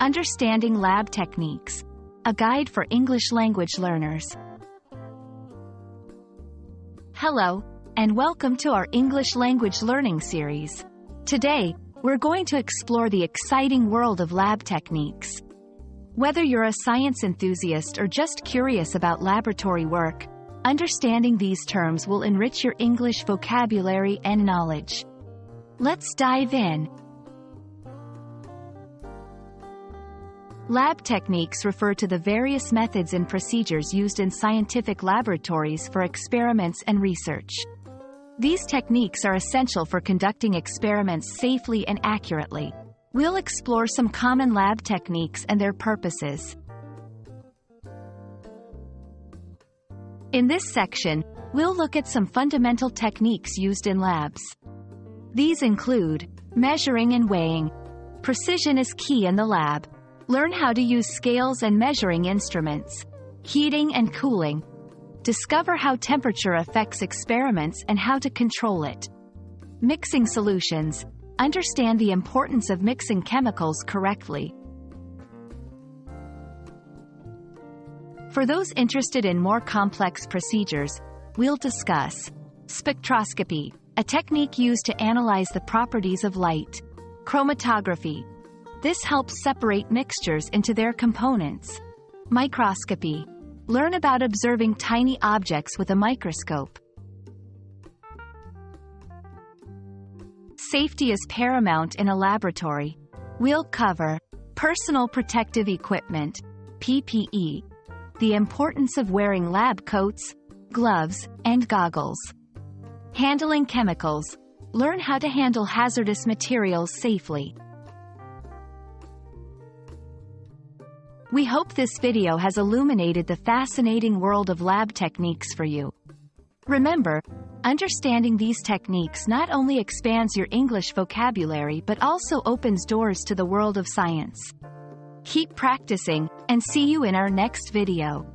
Understanding Lab Techniques, a guide for English language learners. Hello, and welcome to our English language learning series. Today, we're going to explore the exciting world of lab techniques. Whether you're a science enthusiast or just curious about laboratory work, understanding these terms will enrich your English vocabulary and knowledge. Let's dive in. Lab techniques refer to the various methods and procedures used in scientific laboratories for experiments and research. These techniques are essential for conducting experiments safely and accurately. We'll explore some common lab techniques and their purposes. In this section, we'll look at some fundamental techniques used in labs. These include measuring and weighing. Precision is key in the lab. Learn how to use scales and measuring instruments. Heating and cooling. Discover how temperature affects experiments and how to control it. Mixing solutions. Understand the importance of mixing chemicals correctly. For those interested in more complex procedures, we'll discuss spectroscopy, a technique used to analyze the properties of light. Chromatography. This helps separate mixtures into their components. Microscopy. Learn about observing tiny objects with a microscope. Safety is paramount in a laboratory. We'll cover personal protective equipment, PPE, the importance of wearing lab coats, gloves, and goggles. Handling chemicals. Learn how to handle hazardous materials safely. We hope this video has illuminated the fascinating world of lab techniques for you. Remember, understanding these techniques not only expands your English vocabulary but also opens doors to the world of science. Keep practicing, and see you in our next video.